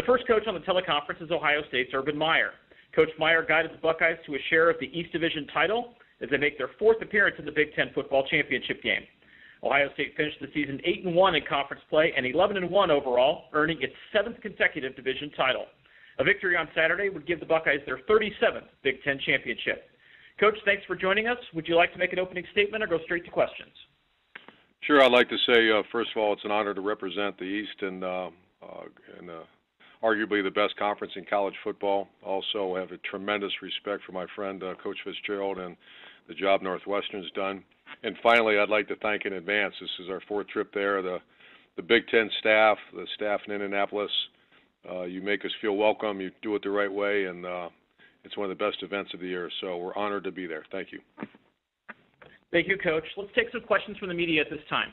The first coach on the teleconference is Ohio State's Urban Meyer. Coach Meyer guided the Buckeyes to a share of the East Division title as they make their fourth appearance in the Big Ten football championship game. Ohio State finished the season 8-1 in conference play and 11-1 overall, earning its seventh consecutive division title. A victory on Saturday would give the Buckeyes their 37th Big Ten championship. Coach, thanks for joining us. Would you like to make an opening statement or go straight to questions? Sure. I'd like to say, first of all, it's an honor to represent the East and arguably the best conference in college football. Also have a tremendous respect for my friend, Coach Fitzgerald, and the job Northwestern's done. And finally, I'd like to thank in advance. This is our fourth trip there. The Big Ten staff, the staff in Indianapolis, you make us feel welcome. You do it the right way, and it's one of the best events of the year. So we're honored to be there. Thank you. Thank you, Coach. Let's take some questions from the media at this time.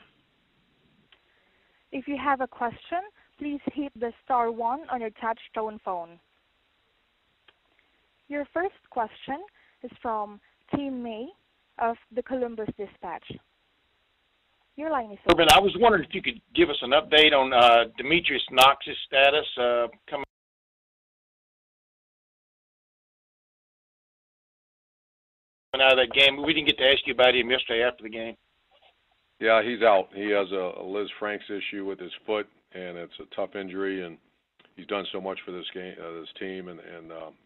If you have a question, please hit the star 1 on your touch-tone phone. Your first question is from Tim May of the Columbus Dispatch. Your line is open. Urban, I was wondering if you could give us an update on Demetrius Knox's status coming out of that game. We didn't get to ask you about him yesterday after the game. Yeah, he's out. He has a Liz Franks issue with his foot, and it's a tough injury, and he's done so much for this game, this team, and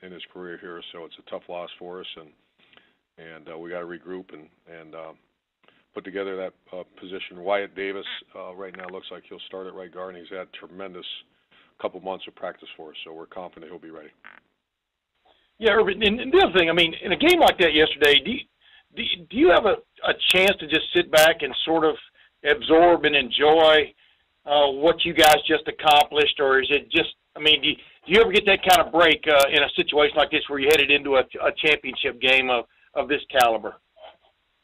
in his career here. So it's a tough loss for us, and we got to regroup and put together that position. Wyatt Davis right now looks like he'll start at right guard, and he's had tremendous couple months of practice for us, so we're confident he'll be ready. Yeah, Urban, and the other thing, I mean, in a game like that yesterday, do you have a chance to just sit back and sort of absorb and enjoy what you guys just accomplished, or is it just, I mean, do you ever get that kind of break in a situation like this where you headed into a championship game of this caliber?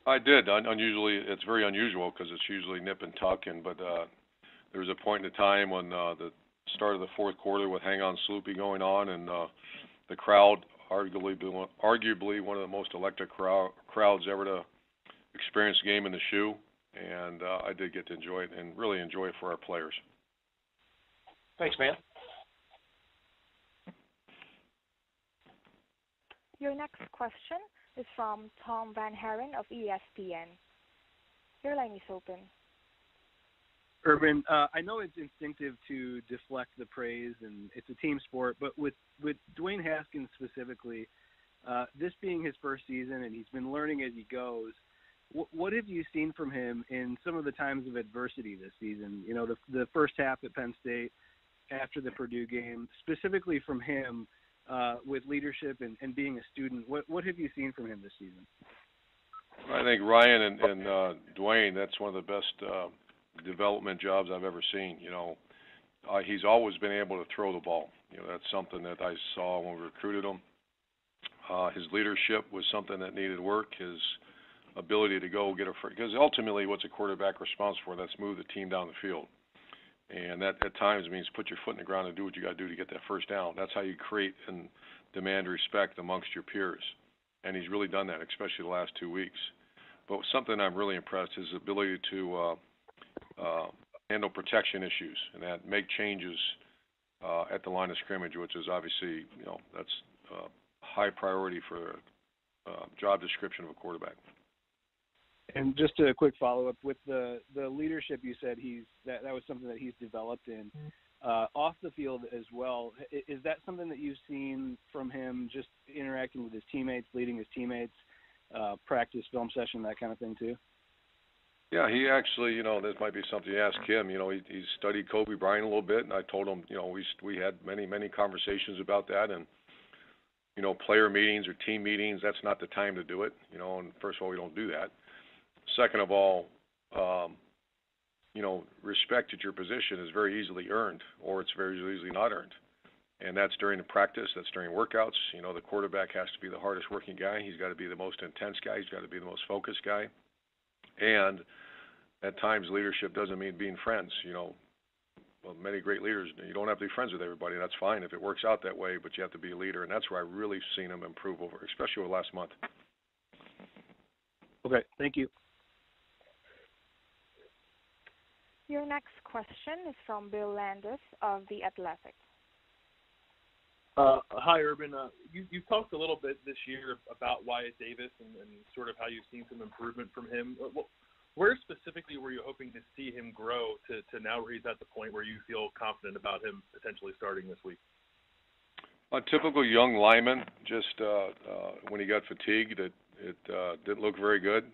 I did. Unusually, it's very unusual because it's usually nip and tuck, but there was a point in time when the start of the fourth quarter with Hang On Sloopy going on, and the crowd, arguably one of the most electric crowds ever to experience a game in the shoe, and I did get to enjoy it and really enjoy it for our players. Thanks, man. Your next question is from Tom Van Haren of ESPN. Your line is open. Urban, I know it's instinctive to deflect the praise, and it's a team sport, but with Dwayne Haskins specifically, this being his first season and he's been learning as he goes, what have you seen from him in some of the times of adversity this season? You know, the first half at Penn State, after the Purdue game, specifically from him with leadership and being a student. What have you seen from him this season? I think Ryan and Dwayne, that's one of the best development jobs I've ever seen. You know, he's always been able to throw the ball. You know, that's something that I saw when we recruited him. His leadership was something that needed work. His ability to go get because ultimately what's a quarterback responsible for? That's move the team down the field. And that at times means put your foot in the ground and do what you got to do to get that first down. That's how you create and demand respect amongst your peers. And he's really done that, especially the last 2 weeks. But something I'm really impressed is his ability to handle protection issues and that make changes at the line of scrimmage, which is obviously, you know, that's high priority for job description of a quarterback. And just a quick follow-up with the leadership, you said that was something that he's developed in off the field as well. Is that something that you've seen from him, just interacting with his teammates, leading his teammates, practice, film session, that kind of thing too? Yeah, he actually, you know, this might be something you ask him. You know, he studied Kobe Bryant a little bit, and I told him, you know, we had many conversations about that, and you know, player meetings or team meetings, that's not the time to do it. You know, and first of all, we don't do that. Second of all, you know, respect at your position is very easily earned, or it's very easily not earned. And that's during the practice, that's during workouts. You know, the quarterback has to be the hardest working guy. He's got to be the most intense guy. He's got to be the most focused guy. And at times, leadership doesn't mean being friends. You know, well, many great leaders, you don't have to be friends with everybody. That's fine if it works out that way, but you have to be a leader. And that's where I really seen him improve over, especially over last month. Okay, thank you. Your next question is from Bill Landis of The Athletic. Hi, Urban. You've talked a little bit this year about Wyatt Davis and sort of how you've seen some improvement from him. Where specifically were you hoping to see him grow to now where he's at the point where you feel confident about him potentially starting this week? A typical young lineman, just when he got fatigued, it didn't look very good.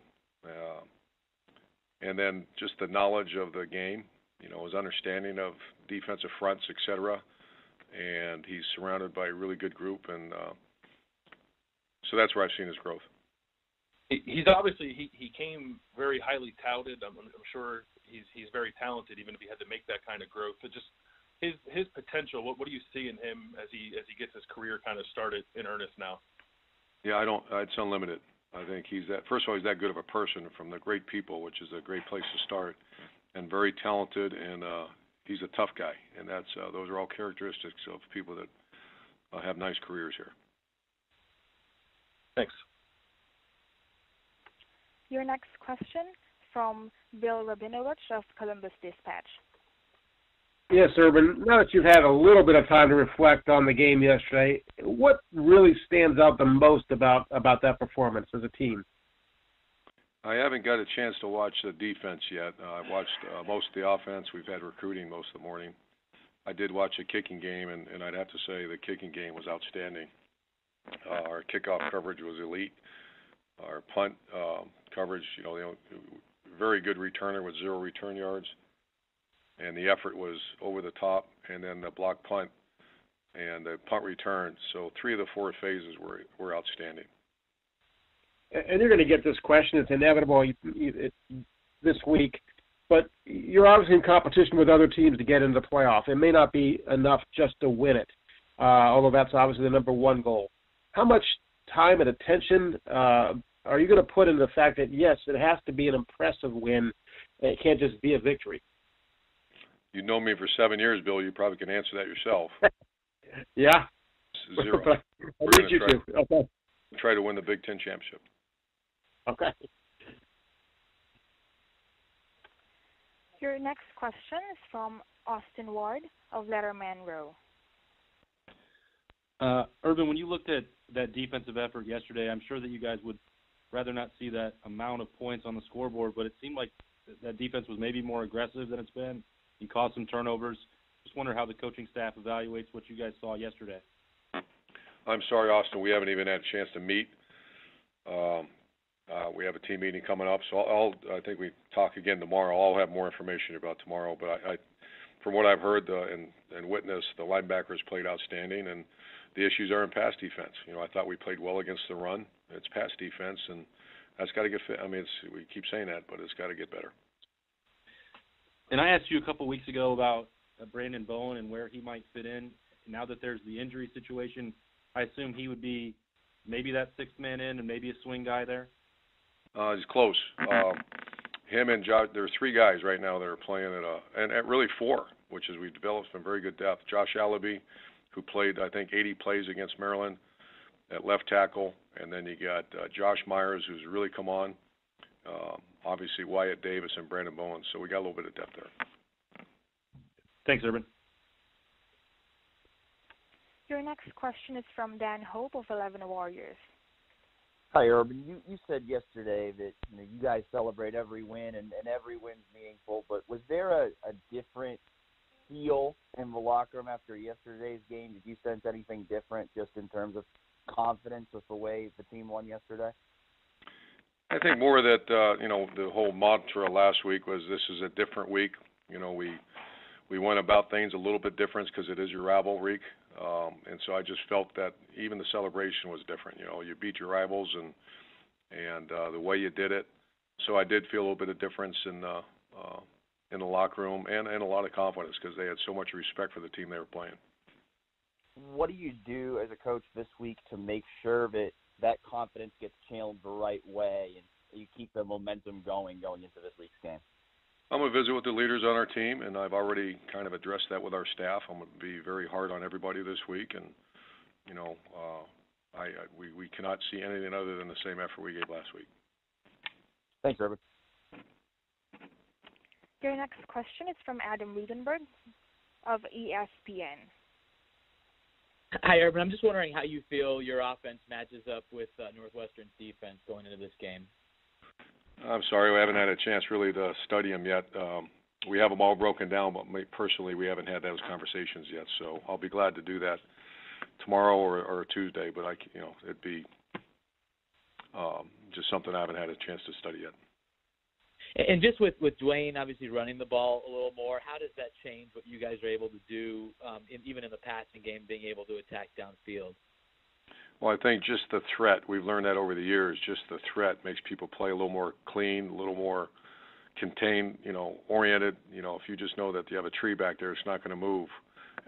And then just the knowledge of the game, his understanding of defensive fronts, et cetera. And he's surrounded by a really good group, and so that's where I've seen his growth. He's obviously he came very highly touted. I'm sure he's very talented, even if he had to make that kind of growth. But just his potential. What do you see in him as he gets his career kind of started in earnest now? Yeah, it's unlimited. I think first of all, he's that good of a person from the great people, which is a great place to start, and very talented, and he's a tough guy, and those are all characteristics of people that have nice careers here. Thanks. Your next question from Bill Rabinowitz of Columbus Dispatch. Yes, Urban. Now that you've had a little bit of time to reflect on the game yesterday, what really stands out the most about that performance as a team? I haven't got a chance to watch the defense yet. I've watched most of the offense. We've had recruiting most of the morning. I did watch a kicking game, and I'd have to say the kicking game was outstanding. Our kickoff coverage was elite. Our punt coverage, very good returner with 0 return yards. And the effort was over the top, and then the block punt and the punt return. So 3 of the 4 phases were outstanding. And you're going to get this question. It's inevitable this week. But you're obviously in competition with other teams to get into the playoff. It may not be enough just to win it, although that's obviously the number one goal. How much time and attention are you going to put into the fact that, yes, it has to be an impressive win, and it can't just be a victory? You know me for 7 years, Bill. You probably can answer that yourself. Yeah. 0. We're going to try to win the Big Ten championship. Okay. Your next question is from Austin Ward of Letterman Row. Urban, when you looked at that defensive effort yesterday, I'm sure that you guys would rather not see that amount of points on the scoreboard, but it seemed like that defense was maybe more aggressive than it's been. You caused some turnovers. Just wonder how the coaching staff evaluates what you guys saw yesterday. I'm sorry, Austin. We haven't even had a chance to meet. We have a team meeting coming up, so I think we talk again tomorrow. I'll have more information about tomorrow. But from what I've heard and witnessed, the linebackers played outstanding, and the issues are in pass defense. I thought we played well against the run. It's pass defense, and that's got to get fit. I mean, we keep saying that, but it's got to get better. And I asked you a couple weeks ago about Brandon Bowen and where he might fit in. Now that there's the injury situation, I assume he would be maybe that sixth man in and maybe a swing guy there? He's close. Him and Josh, there are 3 guys right now that are playing at really 4, which is we've developed some very good depth. Josh Allaby, who played, I think, 80 plays against Maryland at left tackle. And then you got Josh Myers, who's really come on. Obviously, Wyatt Davis and Brandon Bowen. So we got a little bit of depth there. Thanks, Urban. Your next question is from Dan Hope of 11 Warriors. Hi, Urban. You said yesterday that you guys celebrate every win and every win's meaningful, but was there a different feel in the locker room after yesterday's game? Did you sense anything different just in terms of confidence with the way the team won yesterday? I think more that, the whole mantra last week was this is a different week. We went about things a little bit different because it is your rival week. And so I just felt that even the celebration was different. You beat your rivals and the way you did it. So I did feel a little bit of difference in the locker room and a lot of confidence because they had so much respect for the team they were playing. What do you do as a coach this week to make sure that confidence gets channeled the right way and you keep the momentum going into this week's game? I'm going to visit with the leaders on our team, and I've already kind of addressed that with our staff. I'm going to be very hard on everybody this week, and we cannot see anything other than the same effort we gave last week. Thanks, Urban. Your next question is from Adam Riedenberg of ESPN. Hi, Urban. I'm just wondering how you feel your offense matches up with Northwestern's defense going into this game. I'm sorry, we haven't had a chance really to study them yet. We have them all broken down, but personally, we haven't had those conversations yet. So I'll be glad to do that tomorrow or Tuesday. But it'd be just something I haven't had a chance to study yet. And just with Dwayne obviously running the ball a little more, how does that change what you guys are able to do, even in the passing game, being able to attack downfield? Well, I think just the threat, we've learned that over the years, just the threat makes people play a little more clean, a little more contained, oriented. If you just know that you have a tree back there, it's not going to move.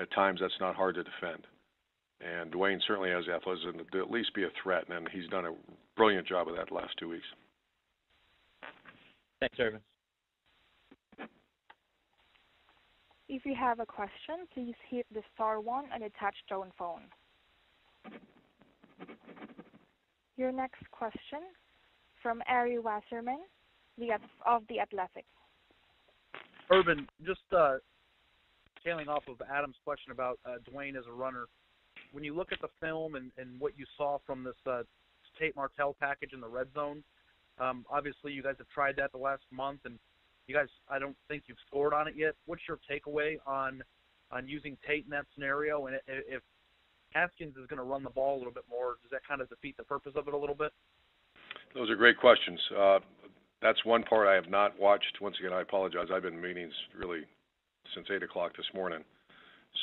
At times, that's not hard to defend. And Dwayne certainly has the athleticism to at least be a threat, and he's done a brilliant job of that the last 2 weeks. Thanks, Urban. If you have a question, please hit the star 1 on your touch-tone phone. Your next question from Ari Wasserman of The Athletic. Urban, just tailing off of Adam's question about Dwayne as a runner, when you look at the film and what you saw from this Tate Martell package in the red zone, obviously you guys have tried that the last month, and you guys, I don't think you've scored on it yet. What's your takeaway on using Tate in that scenario? And if Haskins is going to run the ball a little bit more, does that kind of defeat the purpose of it a little bit? Those are great questions. That's one part I have not watched. Once again, I apologize. I've been in meetings really since 8 o'clock this morning,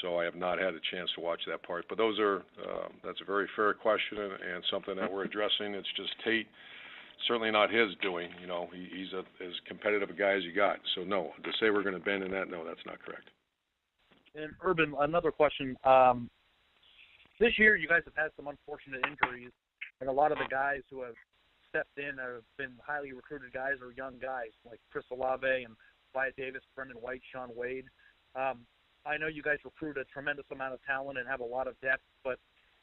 so I have not had a chance to watch that part. But that's a very fair question and something that we're addressing. It's just Tate, certainly not his doing. He's as competitive a guy as you got. So, no, to say we're going to bend in that, no, that's not correct. And, Urban, another question. This year you guys have had some unfortunate injuries, and a lot of the guys who have stepped in have been highly recruited guys or young guys like Chris Olave and Wyatt Davis, Brendan White, Sean Wade. I know you guys recruit a tremendous amount of talent and have a lot of depth, but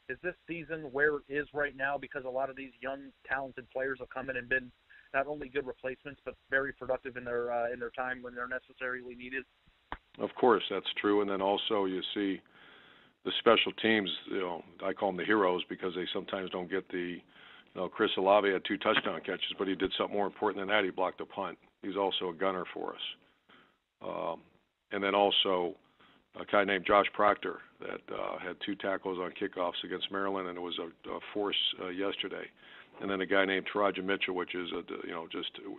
is this season where it is right now because a lot of these young, talented players have come in and been not only good replacements but very productive in their time when they're necessarily needed? Of course, that's true. And then also you see the special teams, I call them the heroes because they sometimes don't get the, Chris Olave had 2 touchdown catches, but he did something more important than that. He blocked a punt. He's also a gunner for us. And then also a guy named Josh Proctor that had 2 tackles on kickoffs against Maryland, and it was a force yesterday. And then a guy named Taraja Mitchell, which is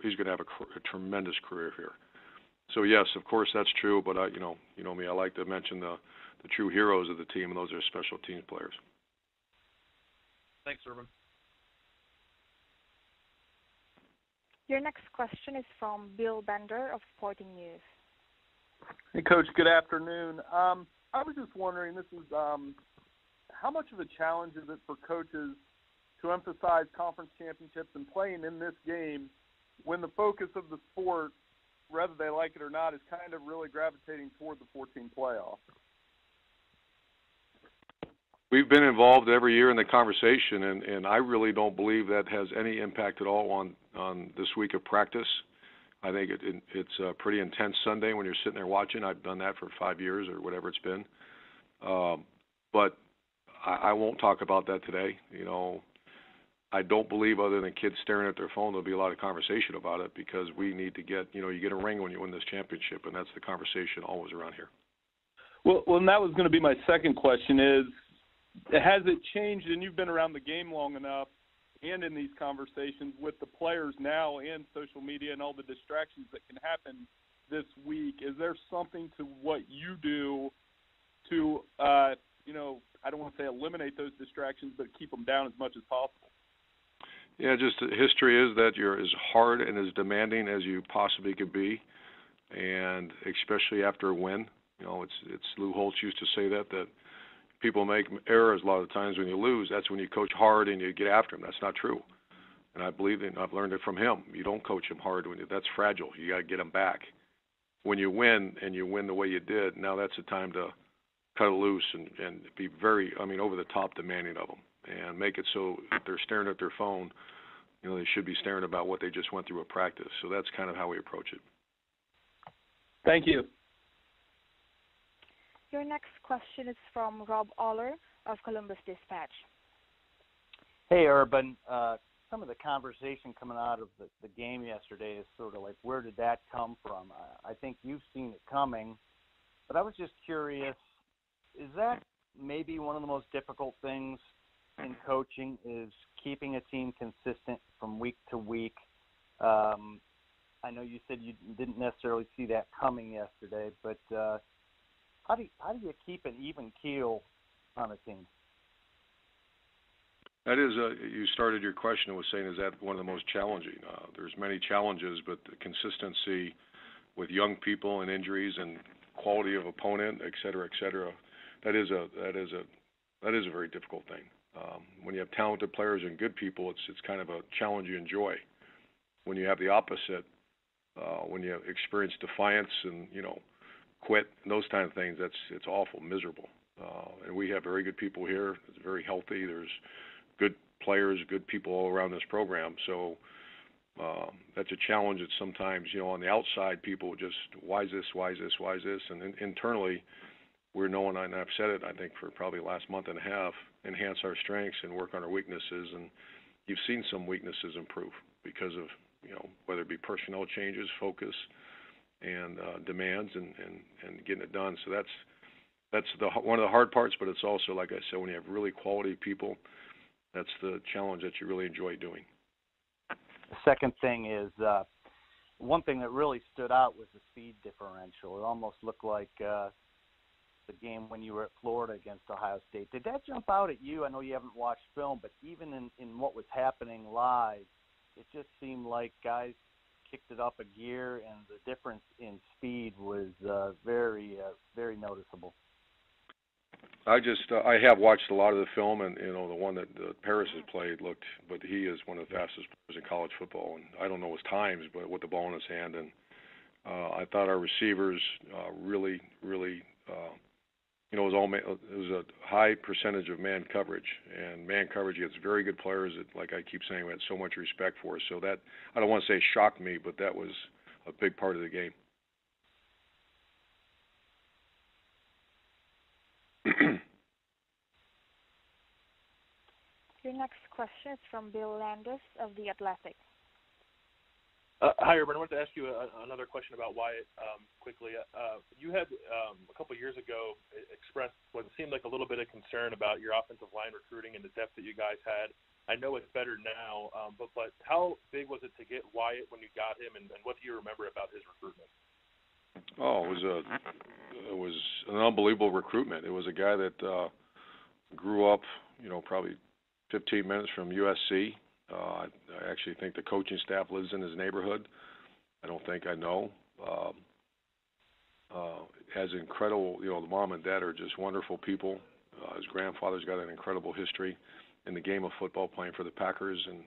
he's going to have a tremendous career here. So yes, of course that's true, but you know me, I like to mention the true heroes of the team, and those are special teams players. Thanks, Urban. Your next question is from Bill Bender of Sporting News. Hey, Coach. Good afternoon. I was just wondering, this is how much of a challenge is it for coaches to emphasize conference championships and playing in this game when the focus of the sport, whether they like it or not, is kind of really gravitating toward the 14 playoff? We've been involved every year in the conversation, and I really don't believe that has any impact at all on this week of practice. I think it's a pretty intense Sunday when you're sitting there watching. I've done that for 5 years or whatever it's been. But I won't talk about that today. I don't believe other than kids staring at their phone, there'll be a lot of conversation about it because we need to get, you get a ring when you win this championship, and that's the conversation always around here. Well, and that was going to be my second question is, has it changed, and you've been around the game long enough and in these conversations with the players now and social media and all the distractions that can happen this week, is there something to what you do to, I don't want to say eliminate those distractions, but keep them down as much as possible? Yeah, just history is that you're as hard and as demanding as you possibly could be, and especially after a win. It's Lou Holtz used to say that people make errors a lot of times when you lose. That's when you coach hard and you get after them. That's not true. And I believe it. I've learned it from him. You don't coach him hard. That's fragile. You got to get them back. When you win, and you win the way you did, now that's the time to cut it loose and be very, over-the-top demanding of them and make it so if they're staring at their phone, they should be staring about what they just went through at practice. So that's kind of how we approach it. Thank you. Your next question is from Rob Aller of Columbus Dispatch. Hey, Urban. Some of the conversation coming out of the game yesterday is sort of like, where did that come from? I think you've seen it coming, but I was just curious, is that maybe one of the most difficult things in coaching is keeping a team consistent from week to week? I know you said you didn't necessarily see that coming yesterday, but how do you keep an even keel on a team? That is, you started your question with saying, is that one of the most challenging? There's many challenges, but the consistency with young people and injuries and quality of opponent, et cetera, that is a very difficult thing. When you have talented players and good people, it's kind of a challenge you enjoy. When you have the opposite, when you experience defiance and quit and those kind of things, it's awful, miserable. And we have very good people here. It's very healthy. There's good players, good people all around this program. So that's a challenge that sometimes, on the outside, people just, why is this? And internally, we're knowing, and I've said it, I think, for probably the last month and a half, enhance our strengths and work on our weaknesses. And you've seen some weaknesses improve because of, whether it be personnel changes, focus, and demands and getting it done. So that's one of the hard parts, but it's also, like I said, when you have really quality people, that's the challenge that you really enjoy doing. The second thing is, one thing that really stood out was the speed differential. It almost looked like the game when you were at Florida against Ohio State. Did that jump out at you? I know you haven't watched film, but even in what was happening live, it just seemed like guys kicked it up a gear, and the difference in speed was very noticeable. I have watched a lot of the film, and the one that Paris has played but he is one of the fastest players in college football, and I don't know his times, but with the ball in his hand, and I thought our receivers really, it was a high percentage of man coverage, and man coverage gets very good players that, like I keep saying, we had so much respect for. So that, I don't want to say shocked me, but that was a big part of the game. Your next question is from Bill Landis of The Athletic. Hi, Urban. I wanted to ask you another question about Wyatt quickly. You had, a couple of years ago, expressed what seemed like a little bit of concern about your offensive line recruiting and the depth that you guys had. I know it's better now, but how big was it to get Wyatt when you got him, and what do you remember about his recruitment? Oh, it was an unbelievable recruitment. It was a guy that grew up, probably 15 minutes from USC. I actually think the coaching staff lives in his neighborhood. I don't think I know. Has incredible, the mom and dad are just wonderful people. His grandfather's got an incredible history in the game of football, playing for the Packers, and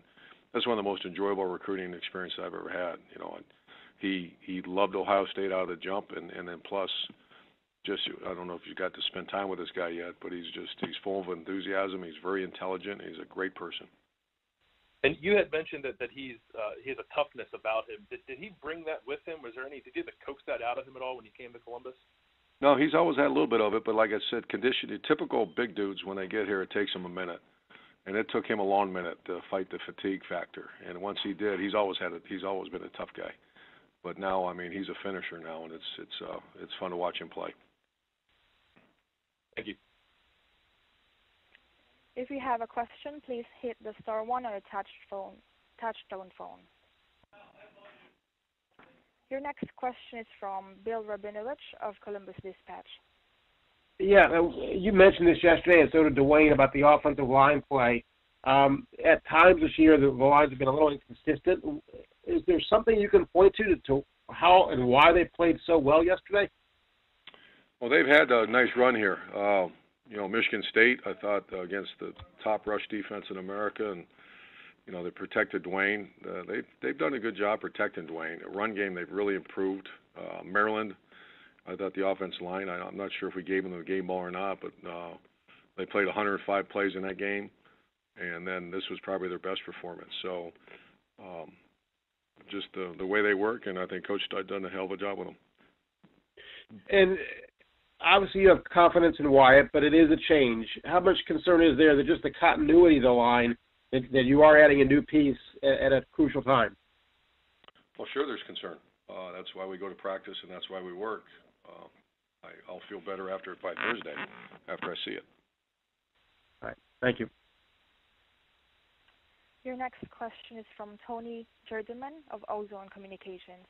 that's one of the most enjoyable recruiting experiences I've ever had. He loved Ohio State out of the jump, and then plus, just, I don't know if you got to spend time with this guy yet, but he's full of enthusiasm. He's very intelligent. He's a great person. And you had mentioned that he has a toughness about him. Did he bring that with him? Did you have to coax that out of him at all when he came to Columbus? No, he's always had a little bit of it, but like I said, conditioning. Typical big dudes, when they get here, it takes them a minute, and it took him a long minute to fight the fatigue factor. And once he did, he's always been a tough guy. But now, he's a finisher now, and it's fun to watch him play. Thank you. If you have a question, please hit the star one on your touch-tone phone. Your next question is from Bill Rabinovich of Columbus Dispatch. Yeah, you mentioned this yesterday, and so did Dwayne, about the offensive line play. At times this year, the lines have been a little inconsistent. Is there something you can point to how and why they played so well yesterday? Well, they've had a nice run here. Michigan State, I thought, against the top rush defense in America, and they protected Dwayne. They've done a good job protecting Dwayne. A run game, they've really improved. Maryland, I thought the offensive line, I'm not sure if we gave them the game ball or not, but they played 105 plays in that game, and then this was probably their best performance. So just the way they work, and I think Coach Studd done a hell of a job with them. And obviously you have confidence in Wyatt, but it is a change. How much concern is there that just the continuity of the line, that you are adding a new piece at a crucial time? Well, sure, there's concern. That's why we go to practice, and that's why we work. I'll feel better by Thursday after I see it. All right. Thank you. Your next question is from Tony Jerdeman of Ozone Communications.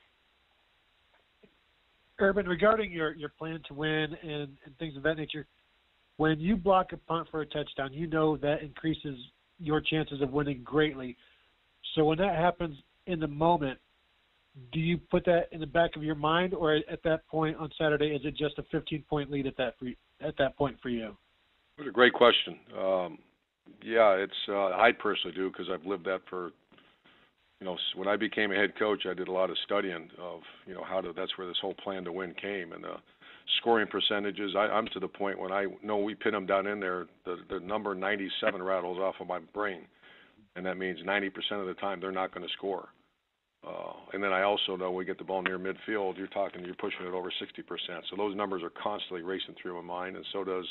Urban, regarding your plan to win and things of that nature, when you block a punt for a touchdown, you know that increases your chances of winning greatly. So when that happens in the moment, do you put that in the back of your mind, or at that point on Saturday, is it just a 15-point lead at that point for you? That's a great question. Yeah, it's I personally do, because I've lived that for, when I became a head coach, I did a lot of studying of, that's where this whole plan to win came. And the scoring percentages, I'm to the point when I know we pin them down in there, the number 97 rattles off of my brain. And that means 90% of the time they're not going to score. And then I also know we get the ball near midfield, you're pushing it over 60%. So those numbers are constantly racing through my mind, and so does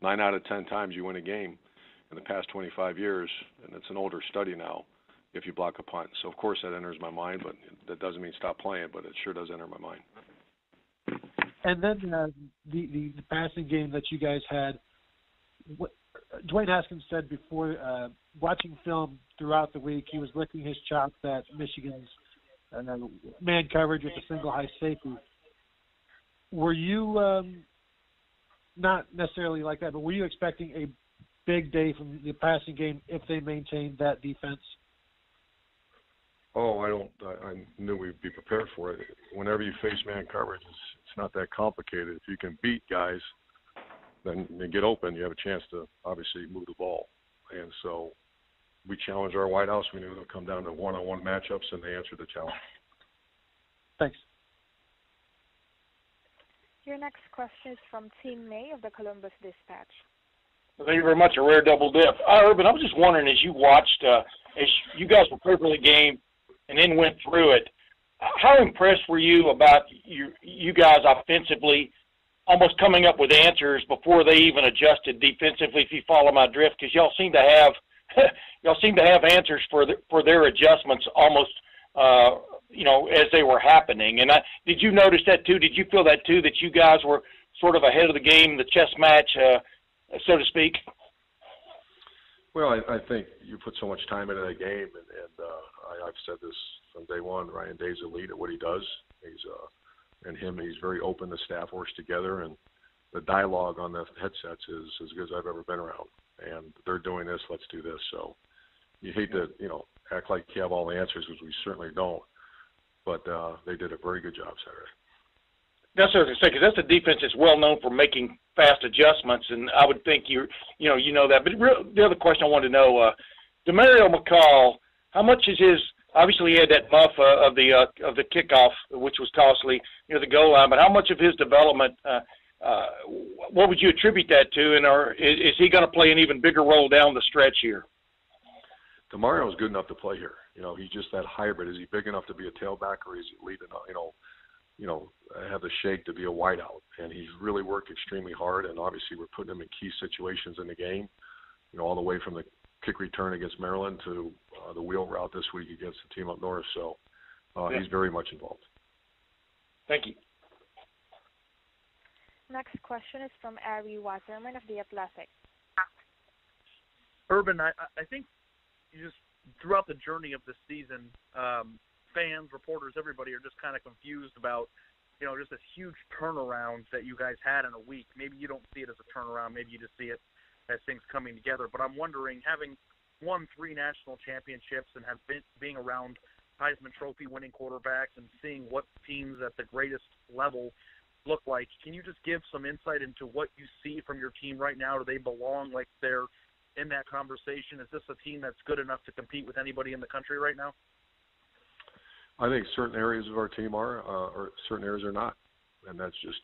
9 out of 10 times you win a game in the past 25 years, and it's an older study now, if you block a punt. So, of course, that enters my mind, but that doesn't mean stop playing, but it sure does enter my mind. And then the passing game that you guys had, Dwayne Haskins said before, watching film throughout the week, he was licking his chops at Michigan's man coverage with a single high safety. Were you, not necessarily like that, but were you expecting a big day from the passing game if they maintained that defense? Oh, I knew we'd be prepared for it. Whenever you face man coverage, it's not that complicated. If you can beat guys, then you get open, you have a chance to obviously move the ball. And so we challenged our wideouts. We knew it would come down to one-on-one matchups, and they answered the challenge. Thanks. Your next question is from Tim May of the Columbus Dispatch. Thank you very much. A rare double dip. Urban, I was just wondering, as you watched, as you guys prepared for the game and then went through it, how impressed were you about you guys offensively, almost coming up with answers before they even adjusted defensively? If you follow my drift, because y'all seem to have answers for their adjustments almost, as they were happening. And did you notice that too? Did you feel that too? That you guys were sort of ahead of the game, the chess match, so to speak? Well, I think you put so much time into the game, and I've said this from day one. Ryan Day's elite at what he does. He's very open. The staff works together, and the dialogue on the headsets is as good as I've ever been around. And they're doing this, let's do this. So you hate to, act like you have all the answers, because we certainly don't. But they did a very good job Saturday. That's what I was going to say, because that's a defense that's well known for making fast adjustments, and I would think you know that. But the other question I wanted to know, Demario McCall, how much is his? Obviously, he had that muff of the kickoff, which was costly near the goal line. But how much of his development? What would you attribute that to? And is he going to play an even bigger role down the stretch here? Demario is good enough to play here. He's just that hybrid. Is he big enough to be a tailback, or is he leading? Have the shake to be a wideout, and he's really worked extremely hard. And obviously, we're putting him in key situations in the game. All the way from the kick return against Maryland to the wheel route this week against the team up north. So he's very much involved. Thank you. Next question is from Ari Wasserman of The Athletic. Urban, I think you just throughout the journey of the season, fans, reporters, everybody are just kind of confused about, just this huge turnaround that you guys had in a week. Maybe you don't see it as a turnaround. Maybe you just see it as things coming together. But I'm wondering, having won 3 national championships and being around Heisman Trophy winning quarterbacks and seeing what teams at the greatest level look like, can you just give some insight into what you see from your team right now? Do they belong like they're in that conversation? Is this a team that's good enough to compete with anybody in the country right now? I think certain areas of our team are, or certain areas are not, and that's just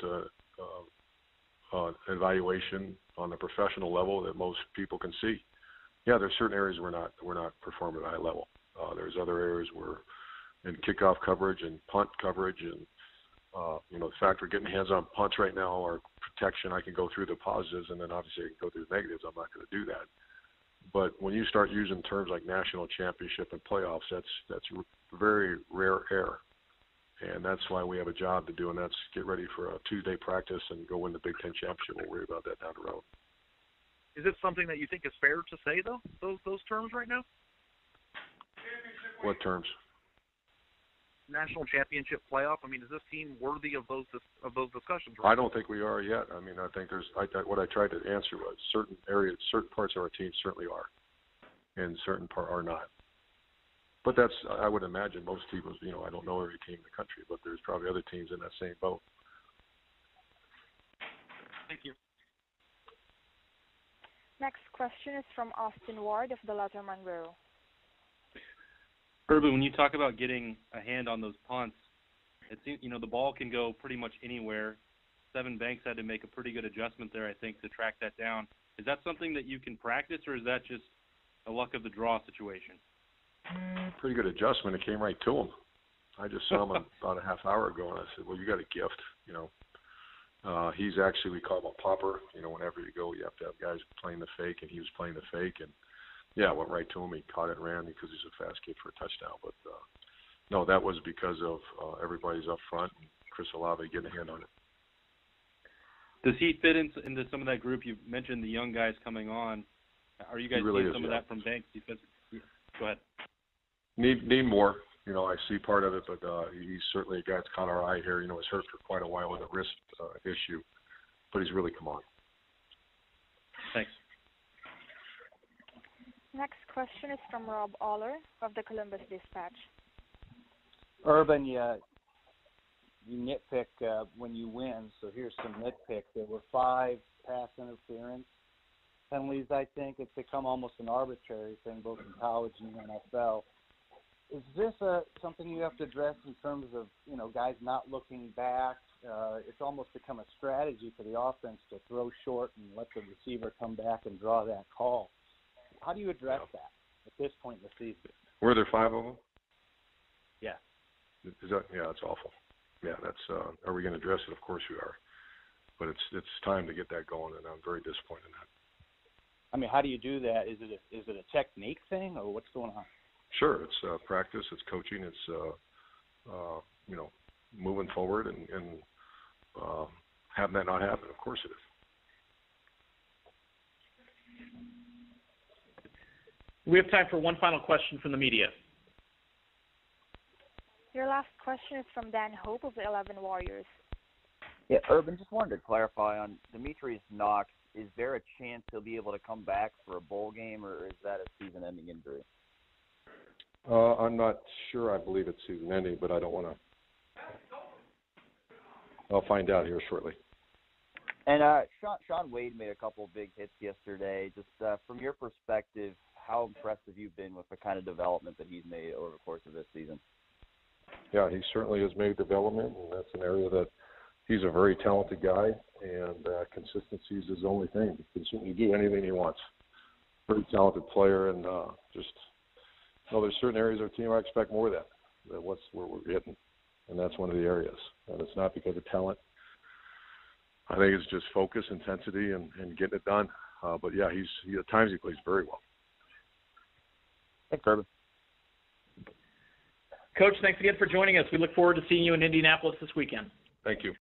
an evaluation on the professional level that most people can see. Yeah, there's certain areas we're not performing at a high level. There's other areas where in kickoff coverage and punt coverage and The fact we're getting hands-on punts right now or protection, I can go through the positives, and then obviously I can go through the negatives. I'm not going to do that. But when you start using terms like national championship and playoffs, that's very rare air. And that's why we have a job to do, and that's get ready for a Tuesday practice and go win the Big Ten championship. We'll worry about that down the road. Is it something that you think is fair to say, though, those terms right now? What terms? National championship playoff. I mean, is this team worthy of those discussions? Right? I don't think we are yet. I mean, I think what I tried to answer was certain areas, certain parts of our team certainly are, and certain part are not. But I would imagine most teams, I don't know every team in the country, but there's probably other teams in that same boat. Thank you. Next question is from Austin Ward of the Letterman Row. Urban, when you talk about getting a hand on those punts, it seems the ball can go pretty much anywhere. Seven Banks had to make a pretty good adjustment there, I think, to track that down. Is that something that you can practice, or is that just a luck of the draw situation? Pretty good adjustment. It came right to him. I just saw him about a half hour ago, and I said, "Well, you got a gift." He's actually, we call him a popper. Whenever you go, you have to have guys playing the fake, and he was playing the fake, and yeah, it went right to him. He caught it and ran because he's a fast kid for a touchdown. But no, that was because of everybody's up front and Chris Olave getting a hand on it. Does he fit into some of that group? You mentioned the young guys coming on. Are you guys seeing some of that from Banks? Go ahead. Need more. I see part of it, but he's certainly a guy that's caught our eye here. He's hurt for quite a while with a wrist issue, but he's really come on. Thanks. Next question is from Rob Aller of the Columbus Dispatch. Urban, you nitpick when you win, so here's some nitpick. There were 5 pass interference penalties, I think. It's become almost an arbitrary thing, both in college and NFL. Is this something you have to address in terms of, guys not looking back? It's almost become a strategy for the offense to throw short and let the receiver come back and draw that call. How do you address that at this point in the season? Were there 5 of them? Yeah. That's awful. Yeah, are we going to address it? Of course we are. But it's time to get that going, and I'm very disappointed in that. I mean, how do you do that? Is it a technique thing, or what's going on? Sure, it's practice, it's coaching, it's moving forward and having that not happen. Of course it is. We have time for one final question from the media. Your last question is from Dan Hope of the 11 Warriors. Yeah, Urban, just wanted to clarify on Demetrius Knox. Is there a chance he'll be able to come back for a bowl game, or is that a season-ending injury? I'm not sure. I believe it's season-ending, but I don't want to. I'll find out here shortly. And Sean Wade made a couple of big hits yesterday. Just from your perspective, how impressive you've been with the kind of development that he's made over the course of this season? Yeah, he certainly has made development, and that's an area that he's a very talented guy, and consistency is his only thing. He can certainly do anything he wants. Very talented player, and there's certain areas of our team I expect more of that. What's where we're hitting, and that's one of the areas. And it's not because of talent. I think it's just focus, intensity, and getting it done. But yeah, at times he plays very well. Thanks, Urban. Coach, thanks again for joining us. We look forward to seeing you in Indianapolis this weekend. Thank you.